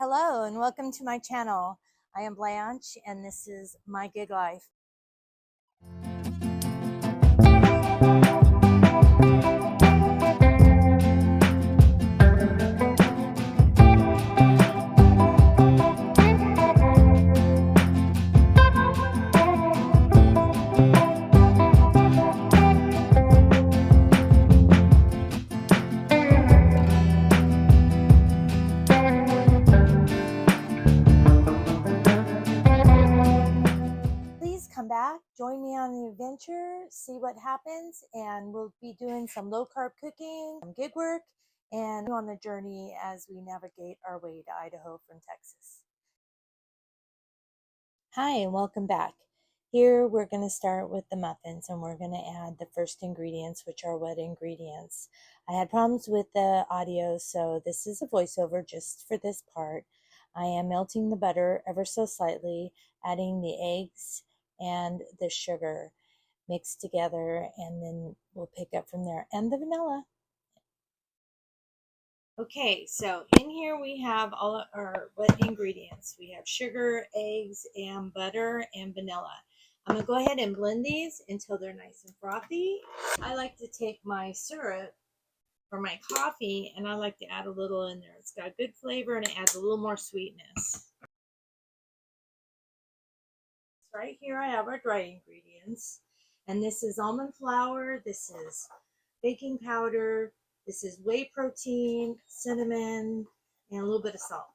Hello and welcome to my channel. I am Blanche and this is my gig life. Come back, join me on the adventure, see what happens, and we'll be doing some low carb cooking, some gig work, and on the journey as we navigate our way to Idaho from Texas. Hi and welcome back. Here we're going to start with the muffins and we're going to add the first ingredients, which are wet ingredients. I had problems with the audio, so this is a voiceover just for this part. I am melting the butter ever so slightly, adding the eggs and the sugar mixed together, and then we'll pick up from there, and the vanilla. Okay, so in here we have all our wet ingredients. We have sugar, eggs, and butter, and vanilla. I'm going to go ahead and blend these until they're nice and frothy. I like to take my syrup for my coffee, and I like to add a little in there. It's got good flavor, and it adds a little more sweetness. Right here I have our dry ingredients, and this is almond flour, this is baking powder, this is whey protein, cinnamon, and a little bit of salt.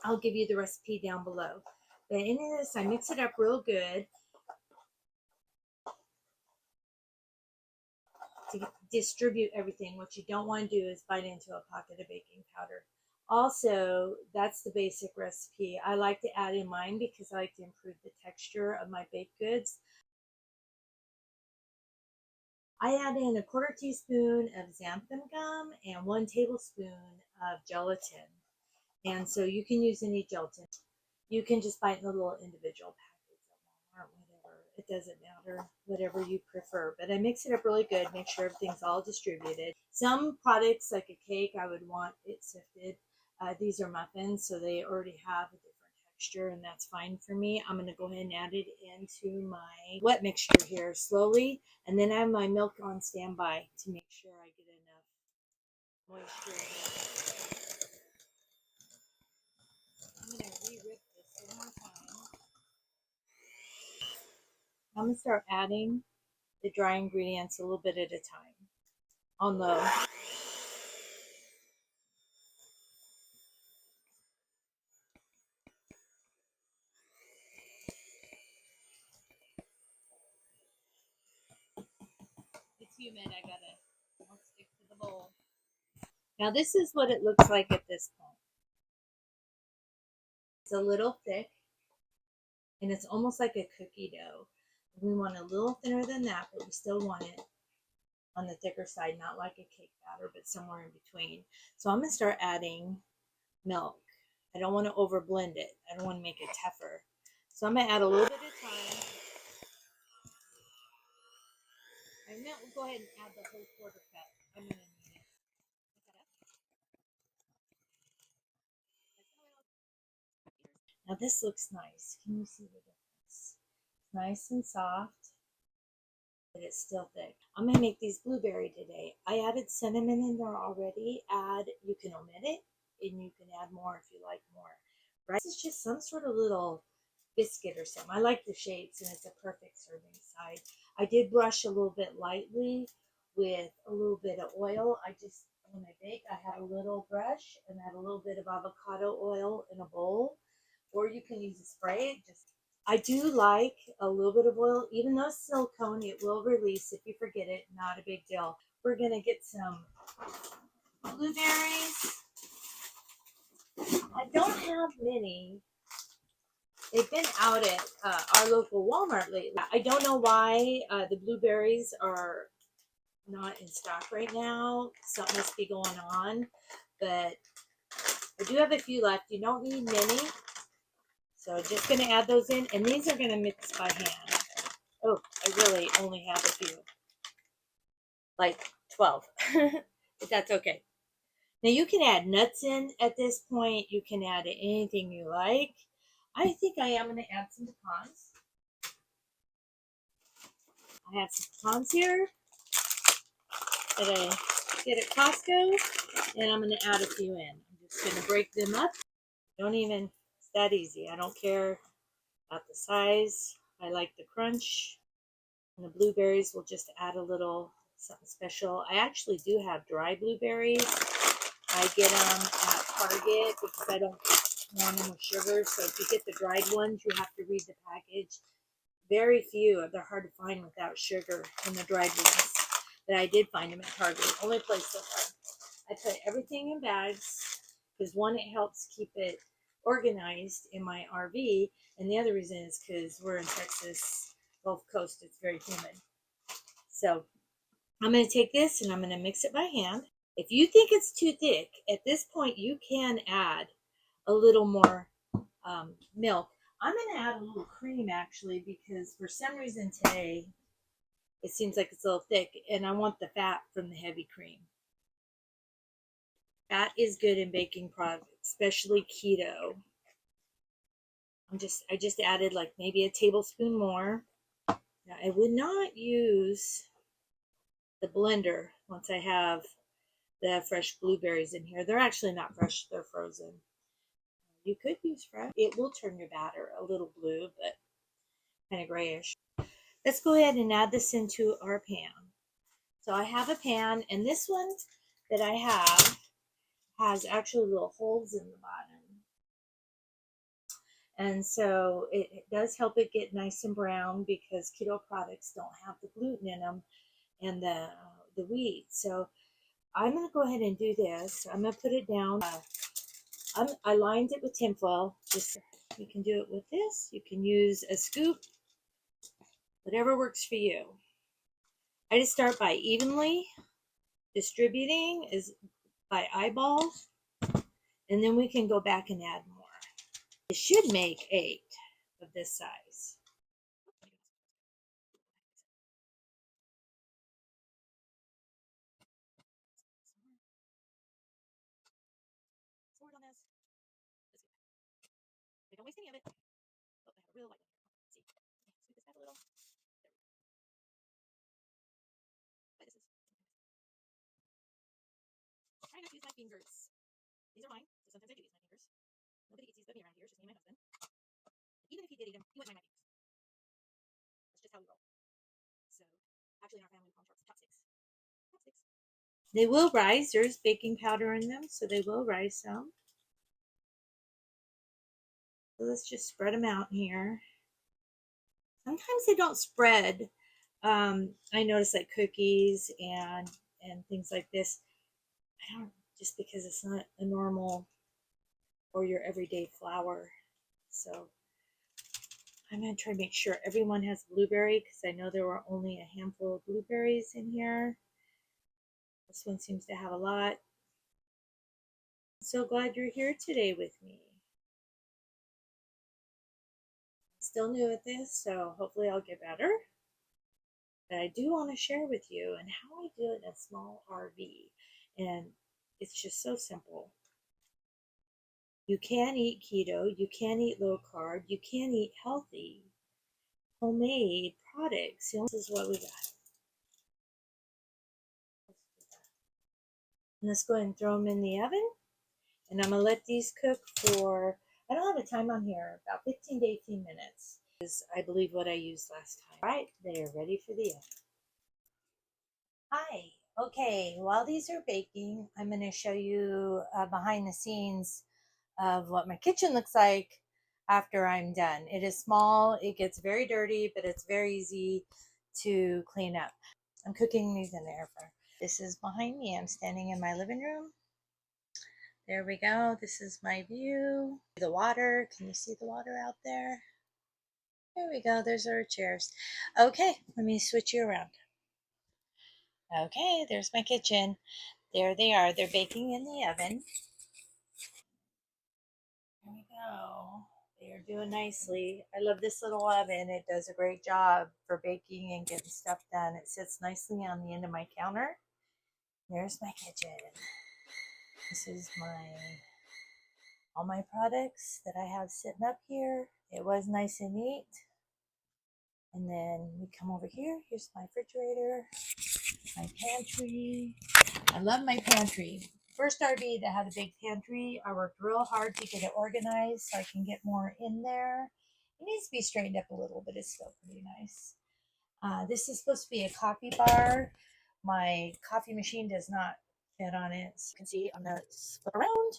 I'll give you the recipe down below. But in this, I mix it up real good to distribute everything. What you don't want to do is bite into a pocket of baking powder. Also, that's the basic recipe. I like to add in mine because I like to improve the texture of my baked goods. I add in a 1/4 teaspoon of xanthan gum and 1 tablespoon of gelatin. And so you can use any gelatin. You can just buy it in a little individual package at Walmart, whatever. It doesn't matter, whatever you prefer. But I mix it up really good, make sure everything's all distributed. Some products, like a cake, I would want it sifted. These are muffins, so they already have a different texture, and that's fine for me. I'm going to go ahead and add it into my wet mixture here slowly, and then I have my milk on standby to make sure I get enough moisture in it. I'm going to re-rip this one more time. I'm going to start adding the dry ingredients a little bit at a time on low. It's humid, I won't stick to the bowl. Now this is what it looks like at this point. It's a little thick, and it's almost like a cookie dough. We want a little thinner than that, but we still want it on the thicker side, not like a cake batter, but somewhere in between. So I'm going to start adding milk. I don't want to over blend it. I don't want to make it tougher. So I'm going to add a little bit at a time. And then we'll go ahead and add the whole 1/4 cup. I'm going to need it. Now this looks nice. Can you see the difference? It's nice and soft, but it's still thick. I'm going to make these blueberry today. I added cinnamon in there already. You can omit it, and you can add more if you like more. Right? This is just some sort of little biscuit or something. I like the shapes, and it's a perfect serving size. I did brush a little bit lightly with a little bit of oil. When I bake, I had a little brush and add a little bit of avocado oil in a bowl, or you can use a spray. I do like a little bit of oil, even though it's silicone, it will release if you forget it. Not a big deal. We're gonna get some blueberries. I don't have many. They've been out at our local Walmart lately. I don't know why the blueberries are not in stock right now. Something must be going on, but I do have a few left. You don't need many, so just going to add those in, and these are going to mix by hand. Oh, I really only have a few, like 12, but that's okay. Now you can add nuts in at this point. You can add anything you like. I think I am going to add some pecans. I have some pecans here that I get at Costco, and I'm going to add a few in. I'm just going to break them up. Don't even, it's that easy. I don't care about the size. I like the crunch. And the blueberries will just add a little something special. I actually do have dry blueberries. I get them at Target because I don't want them with sugar. So if you get the dried ones, you have to read the package. Very few. They're hard to find without sugar in the dried ones. But I did find them at Target. Only place so far. I put everything in bags because one, it helps keep it organized in my RV. And the other reason is because we're in Texas, Gulf Coast. It's very humid. So I'm going to take this and I'm going to mix it by hand. If you think it's too thick, at this point you can add a little more milk. I'm going to add a little cream actually because for some reason today it seems like it's a little thick and I want the fat from the heavy cream. Fat is good in baking products, especially keto. I just added like maybe a tablespoon more. Now I would not use the blender once I have the fresh blueberries in here. They're actually not fresh, they're frozen. You could use fresh. It will turn your batter a little blue, but kind of grayish. Let's go ahead and add this into our pan. So I have a pan, and this one that I have has actually little holes in the bottom. And so it does help it get nice and brown because keto products don't have the gluten in them and the wheat. So I'm going to go ahead and do this. I'm going to put it down. I lined it with tinfoil. Just you can do it with this. You can use a scoop, whatever works for you. I just start by evenly distributing is by eyeballs, and then we can go back and add more. It should make 8 of this size. Don't waste any of it. Oh, I have a real white one. Let's see. Scoop this back a little. This is. Try not to use my fingers. These are mine, so sometimes I do use my fingers. Nobody eats these but me around here. It's just me and my husband. Even if he did eat them, he wouldn't mind my fingers. That's just how we roll. So, actually, in our family, we call them chopsticks. Chopsticks. They will rise. There's baking powder in them, so they will rise some. So let's just spread them out here. Sometimes they don't spread. I notice like cookies and things like this. I don't, just because it's not a normal or your everyday flour. So I'm going to try to make sure everyone has blueberry because I know there were only a handful of blueberries in here. This one seems to have a lot. I'm so glad you're here today with me. Still new at this, so hopefully I'll get better. But I do want to share with you and how I do it in a small RV. And it's just so simple. You can eat keto, you can eat low carb, you can eat healthy, homemade products. This is what we got. And let's go ahead and throw them in the oven. And I'm going to let these cook for, I don't have a time on here, about 15 to 18 minutes. Is I believe what I used last time. All right, they are ready for the oven. Hi. Okay, while these are baking, I'm going to show you behind the scenes of what my kitchen looks like after I'm done. It is small, it gets very dirty, but it's very easy to clean up. I'm cooking these in the air fryer. This is behind me. I'm standing in my living room. There we go. This is my view. The water. Can you see the water out there? There we go. There's our chairs. Okay, let me switch you around. Okay, there's my kitchen. There they are. They're baking in the oven. There we go. They are doing nicely. I love this little oven. It does a great job for baking and getting stuff done. It sits nicely on the end of my counter. There's my kitchen. This is all my products that I have sitting up here. It was nice and neat. And then we come over here. Here's my refrigerator, my pantry. I love my pantry. First RV that had a big pantry, I worked real hard to get it organized so I can get more in there. It needs to be straightened up a little, but it's still pretty nice. This is supposed to be a coffee bar. My coffee machine does not fit on it. So you can see I'm going to flip around.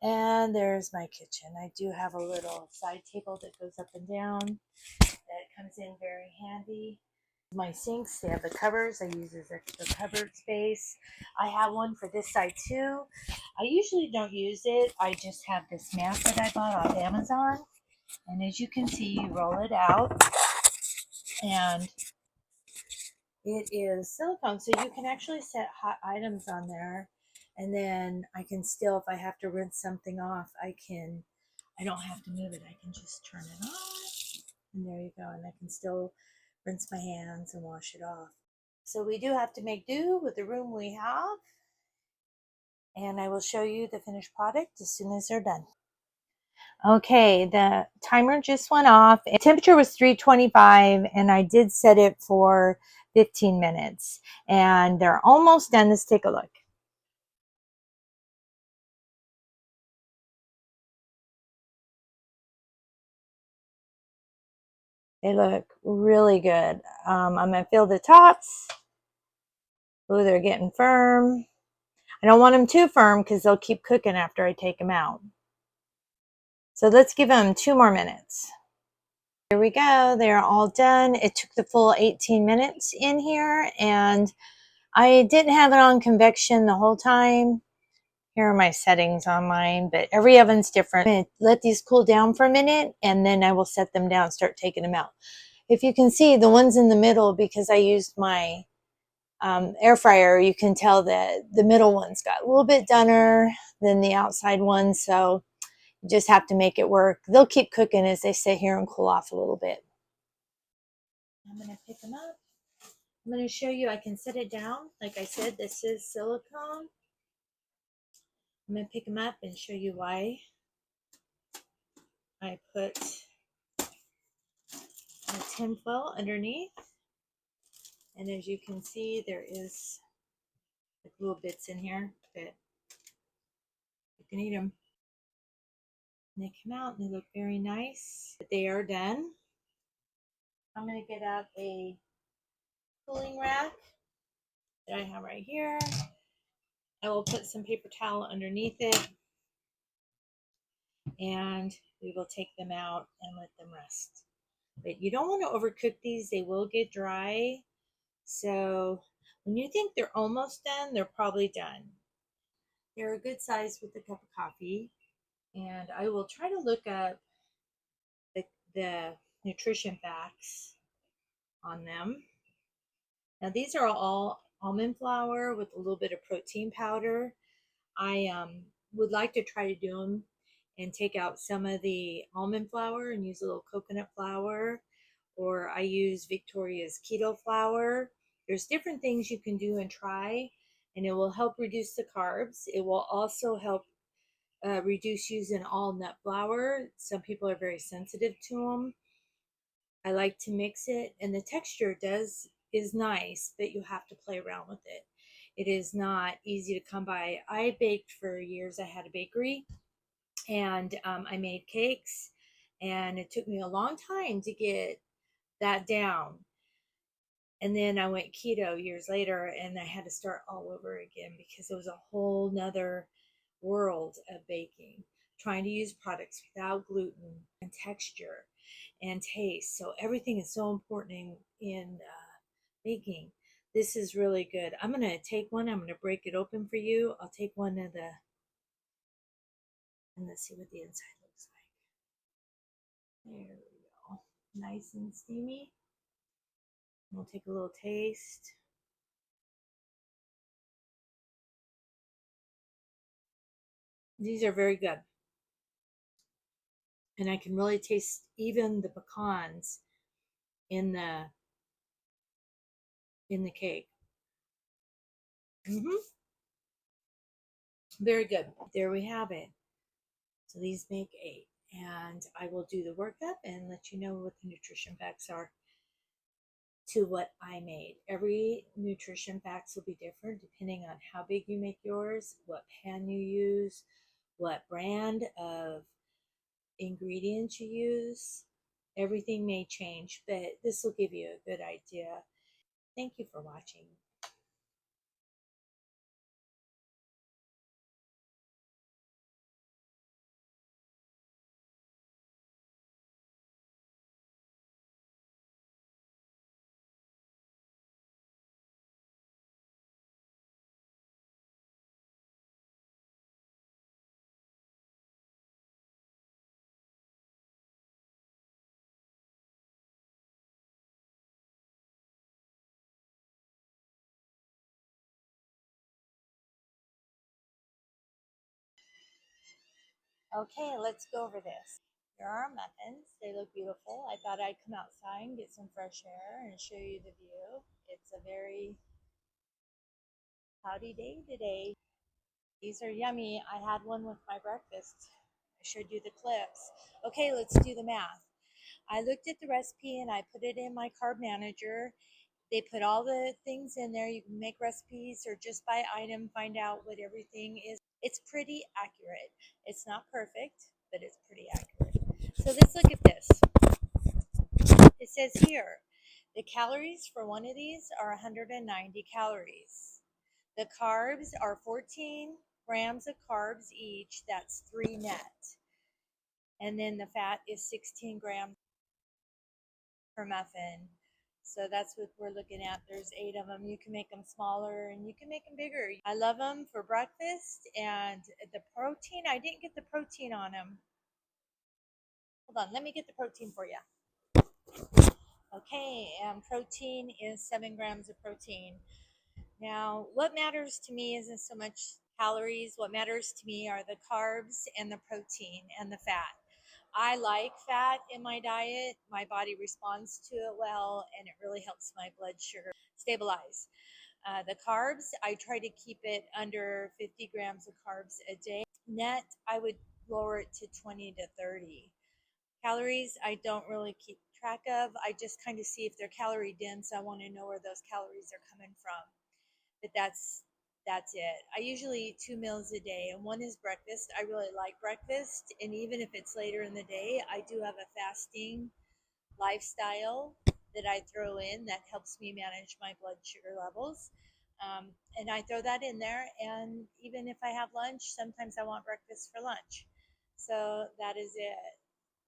And there's my kitchen. I do have a little side table that goes up and down that comes in very handy. My sinks, they have the covers. I use as extra cupboard space. I have one for this side too. I usually don't use it. I just have this mat that I bought off Amazon. And as you can see, you roll it out and it is silicone. So you can actually set hot items on there. And then I can still, if I have to rinse something off, I don't have to move it. I can just turn it on. And there you go. And I can still rinse my hands and wash it off. So we do have to make do with the room we have. And I will show you the finished product as soon as they're done. Okay, the timer just went off. The temperature was 325 and I did set it for 15 minutes. And they're almost done. Let's take a look. They look really good. I'm going to feel the tops. Oh, they're getting firm. I don't want them too firm because they'll keep cooking after I take them out. So let's give them 2 more minutes. Here we go. They're all done. It took the full 18 minutes in here and I didn't have it on convection the whole time. Here are my settings on mine, but every oven's different. I'm going to let these cool down for a minute and then I will set them down and start taking them out. If you can see the ones in the middle, because I used my air fryer, you can tell that the middle ones got a little bit dunner than the outside ones. So you just have to make it work. They'll keep cooking as they sit here and cool off a little bit. I'm going to pick them up. I'm going to show you, I can set it down. Like I said, this is silicone. I'm going to pick them up and show you why I put a tin foil underneath. And as you can see, there is like little bits in here that you can eat them. And they come out and they look very nice. But they are done. I'm going to get out a cooling rack that I have right here. I will put some paper towel underneath it. And we will take them out and let them rest. But you don't want to overcook these. They will get dry. So when you think they're almost done, they're probably done. They're a good size with a cup of coffee. And I will try to look up the nutrition facts on them. Now these are all almond flour with a little bit of protein powder. I would like to try to do them and take out some of the almond flour and use a little coconut flour, or I use Victoria's keto flour. There's different things you can do and try, and it will help reduce the carbs. It will also help reduce using all nut flour. Some people are very sensitive to them. I like to mix it, and the texture is nice, but you have to play around with it. It is not easy to come by. I baked for years. I had a bakery, and I made cakes, and it took me a long time to get that down. And then I went keto years later, and I had to start all over again because it was a whole nother world of baking, trying to use products without gluten and texture and taste. So everything is so important in baking. This is really good. I'm going to take one. I'm going to break it open for you. I'll take one of the, and let's see what the inside looks like. There we go. Nice and steamy. We'll take a little taste. These are very good. And I can really taste even the pecans in the cake. Very good. There we have it. So these make 8. And I will do the workup and let you know what the nutrition facts are to what I made. Every nutrition facts will be different depending on how big you make yours, what pan you use, what brand of ingredients you use. Everything may change, but this will give you a good idea. Thank you for watching. Okay, let's go over this. Here are our muffins. They look beautiful. I thought I'd come outside and get some fresh air and show you the view. It's a very cloudy day today. These are yummy. I had one with my breakfast. I showed you the clips. Okay, let's do the math. I looked at the recipe and I put it in my carb manager. They put all the things in there. You can make recipes or just by item find out what everything is. It's pretty accurate. It's not perfect, but it's pretty accurate. So let's look at this. It says here, the calories for one of these are 190 calories. The carbs are 14 grams of carbs each. That's 3 net. And then the fat is 16 grams per muffin. So that's what we're looking at. There's 8 of them. You can make them smaller and you can make them bigger. I love them for breakfast. And the protein, I didn't get the protein on them. Hold on, let me get the protein for you. Okay, and protein is 7 grams of protein. Now, what matters to me isn't so much calories. What matters to me are the carbs and the protein and the fat. I like fat in my diet. My body responds to it well, and it really helps my blood sugar stabilize. The carbs, I try to keep it under 50 grams of carbs a day. Net, I would lower it to 20 to 30. Calories, I don't really keep track of. I just kind of see if they're calorie dense. I want to know where those calories are coming from. But that's it. I usually eat 2 meals a day, and one is breakfast. I really like breakfast, and even if it's later in the day, I do have a fasting lifestyle that I throw in that helps me manage my blood sugar levels. And I throw that in there. And even if I have lunch, sometimes I want breakfast for lunch. So that is it.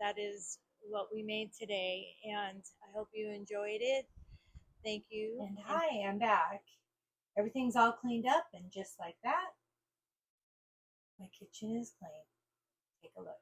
That is what we made today. And I hope you enjoyed it. Thank you. And hi, I'm back. Everything's all cleaned up, and just like that, my kitchen is clean. Take a look.